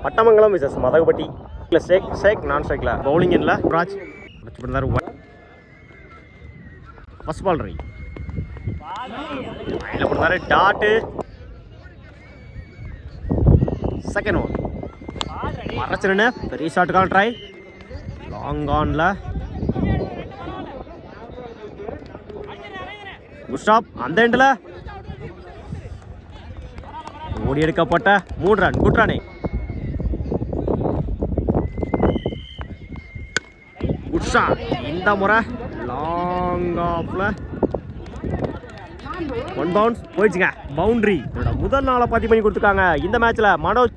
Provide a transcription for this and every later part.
Pattamangalam versus Mathagupatti இல்லை ஷேக் நான் ஸ்ட்ரைக்கில் பவுலிங் இல்லை ராஜ் வச்சு பண்ணார். ஃபர்ஸ்ட் பால் ரை அதில் பண்ணார் டாட்டு. செகண்ட் ஒன் மறைச்சிருன்னு பெரிய ஷாட்டுக்கான ட்ரை லாங் ஆனில் குட் ஸ்டாப். அந்த எண்டில் ஓடி எடுக்கப்பட்ட 3 run good run. Good shot. இந்த முறை லாங் ஆஃப்ல 1 பவுன்ஸ் போயிடுச்சுங்க. பவுண்டரி முதல் நாளை பதிவு பண்ணி கொடுத்துருக்காங்க இந்த மேட்ச்ல. மனோஜ்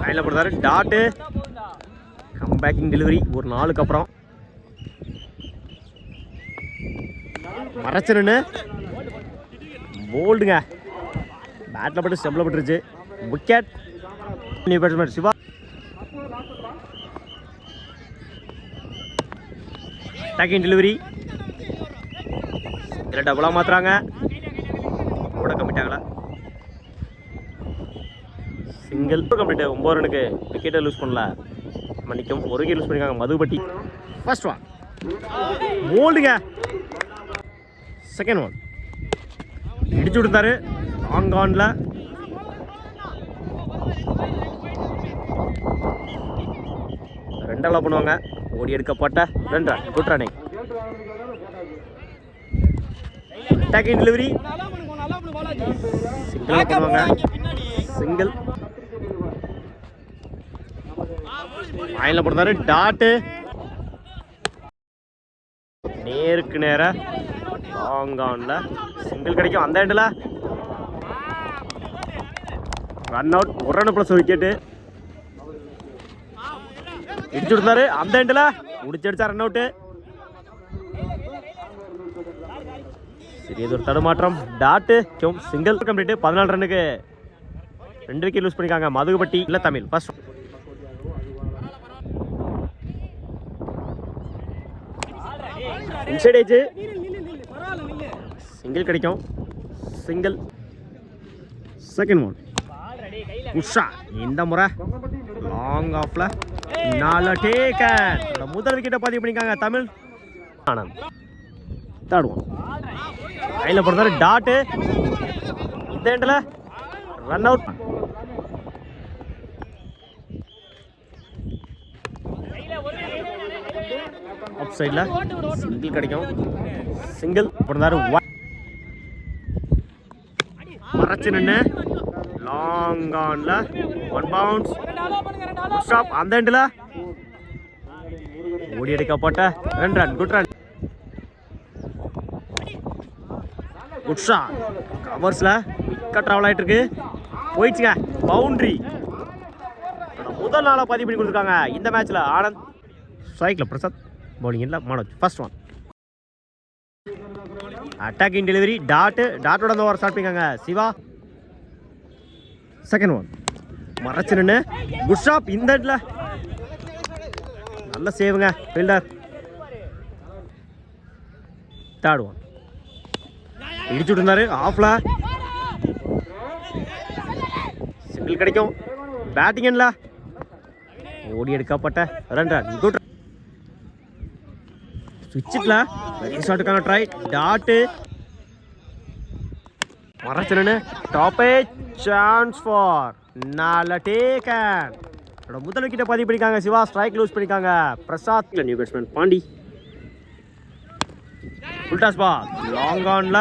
கையில் போடுறாரு டாட்டு. கம்பேக்கிங் டெலிவரி ஒரு நாளுக்கு அப்புறம் மறைச்சிருன்னு போல்டுங்க. பேட்டில் பட்டு ஸ்டெம்பில் பட்டுருச்சு. Wicket. New batsman Siva. Attacking delivery இதில் டபுளாக மாற்றுறாங்க. கூட கம்மிட்டாங்களா சிங்கிள் கம்ப்ளீட். 9 ரனுக்கு விக்கெட்டை லூஸ் பண்ணல. மன்னிக்கும் 1 விக்கெட் லூஸ் பண்ணியிருக்காங்க மதுபட்டி. ஃபர்ஸ்ட் ஒன் போல்டுங்க. செகண்ட் ஒன் இடிச்சு கொடுத்தாரு லாங் ஆன்ல. ரெண்டாவது பண்ணுவாங்க. ஓடி எடுக்கப்பட்ட 2 run good running. Attacking delivery single பண்ணுவாங்க. சிங்கிள் ஆயில போடுறாரு டாட்டு. நேருக்கு நேர லாங் ஆன்ல சிங்கிள் கிடைக்கும். அந்த எண்டில் run out. 1 run plus wicket. இடிச்சு கொடுத்தாரு அந்த எண்டில் முடிச்சடிச்சா ரன் அவுட்டு. சிறியது ஒரு தடுமாற்றம். Tattoo single complete. 14 ரன்னுக்கு 2 விக்கெட் லூஸ் பண்ணிக்காங்க மதுகுபட்டி இல்லை Tamil. First inside age single கிடைக்கும். சிங்கிள். Second one Usha. இந்த முறை லாங் ஆஃப்ல 4 டேக்கன். முதல் விக்கெட்டை பதிவு பண்ணிக்காங்க தமிழ் ஆனந்த். தேர்ட் ஒன் கையில் போடுறாரு டாட்டு. இந்த எண்டில் ரன் அவுட். ஆஃப் சைடில் சிங்கிள் கிடைக்கும். சிங்கிள் போடுறாரு. மறைச்சு நின்று லாங் ஆன்ல 1 பவுன்ஸ் ஸ்டாப். அந்த எண்டில் ஓடி எடுக்கப்பட்ட 2 run good run. Good shot. கவர்ஸில் விக்கெட் ட்ராவல் ஆகிட்டு இருக்கு. போயிடுச்சுங்க பவுண்டரி. முதல் நாளாக பதிவு பண்ணி கொடுத்துருக்காங்க இந்த மேட்ச்சில். ஆனந்த் ஸ்ட்ரைக்கில் பிரசாத். பவுலிங் இல்லை Manoj. First one attacking delivery dot. டாட்டோட அந்த ஓவர் ஸ்டார்ட் பண்ணிக்காங்க சிவா. செகண்ட் ஒன் மறைச்சு நின்று குட் ஷாட். இந்த இடத்துல நல்ல சேவுங்க ஃபீல்டர். தேர்ட் ஒன் இடிச்சு விட்டுருந்தாரு ஆஃப்ல. சிங்கிள் கிடைக்கும். பேட்டிங் எண்ட்ல ஓடி எடுக்கப்பட்ட 2 ரன் குட். ஸ்விட்சில் பெரிய ஷாட்டுக்கான ட்ரை டாட்டு. மறைச்சிருன்னு டாப்பே சான்ஸ் ஃபார் 4 டேக்கன். முதல் விக்கெட்டை பதிவு பண்ணிக்காங்க சிவா. ஸ்ட்ரைக் லூஸ் பண்ணிக்காங்க பிரசாத். New batsman Pandi. உல்டாஸ் பால் லாங் ஆன்ல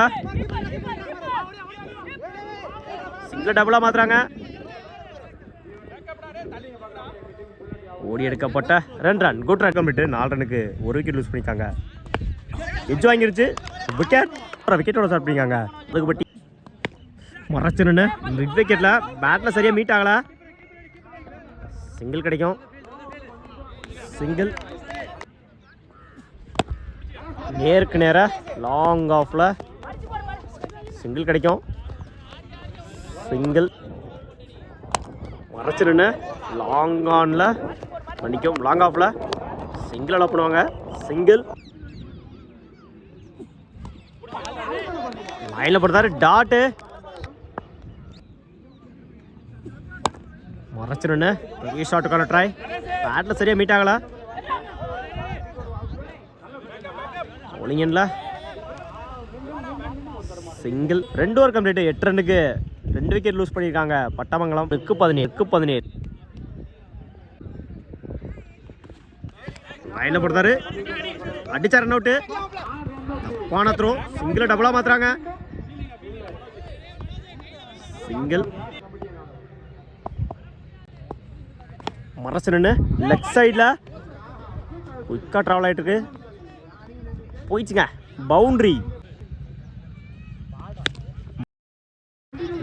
சிங்கிள் டபுளாக மாத்துறாங்க. ஓடி எடுக்கப்பட்ட 2 ரன் குட் ரன் கம்ப்ளீட். 4 ரனுக்கு 1 விக்கெட் லூஸ் பண்ணிக்காங்க. எட்ஜ் வாங்கிருச்சு. விக்கெட் விக்கெட்டோட ஸ்டார்ட் பண்ணிக்காங்க மதுகுபட்டி. மறைச்சிருன்னு மிட் விக்கெட்ல பேட்ல சரியா மீட் ஆகல. சிங்கிள் கிடைக்கும். சிங்கிள் நேருக்கு நேர லாங் ஆஃப்ல சிங்கிள் கிடைக்கும். சிங்கிள் மறைச்சிருன்னு லாங் ஆன்ல மன்னிக்கும் லாங் ஆஃப்ல சிங்கிள் அலோ பண்ணுவாங்க. சிங்கிள் லைனில் போடுறாரு டாட்டு மறைச்சிருன்னு பெரிய ஷாட்டுக்கான ட்ரை பேட்டில் சரியாக மீட் ஆகல ஒளிங்கன்ல சிங்கிள் 2 ஓவர் கம்ப்ளீட் 8 ரன்னுக்கு 2 விக்கெட் லூஸ் பண்ணியிருக்காங்க பட்டமங்கலம் 17 லைனில் போடுறாரு அடிச்சா ரன் அவுட்டு போன த்ரோ சிங்கிளை டபுளாக மாத்துறாங்க சிங்கிள் மரசனு லெக் சைடில் குயிக்காக ட்ராவல் ஆகிட்டு இருக்கு போயிடுச்சுங்க பவுண்ட்ரி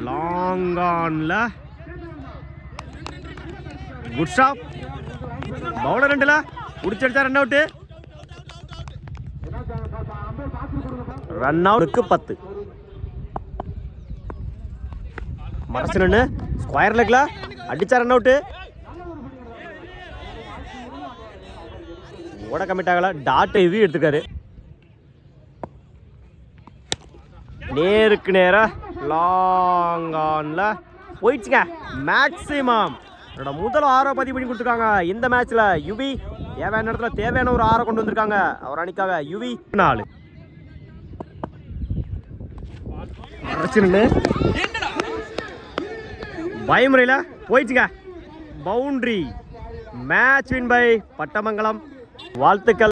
லாங் ஆன்ல குட் ஸ்டாப் பவுலர் ரெண்டுல முடிச்சடிச்சா ரன் அவுட்டு ரன் அவுட்டுக்கு 10 மரசனு ஸ்கொயர் லெக்ல அடிச்சா ரன் அவுட்டு ஓட கமிட் ஆகல டாட் ஹெவி எடுத்துக்காரு நேருக்கு நேரா லாங் ஆன்ல போயிடுச்சுங்க மேக்ஸிமம் என்னோட முதல் 6 பதிவு பண்ணி கொடுத்துருக்காங்க இந்த மேட்ச்ல யுவி தேவையான இடத்துல தேவையான ஒரு 6 கொண்டு வந்திருக்காங்க அவர் அணிக்காக யுவி 4 பயமுறையில் போயிடுச்சுங்க boundary match win by Pattamangalam வாழ்த்துக்கள்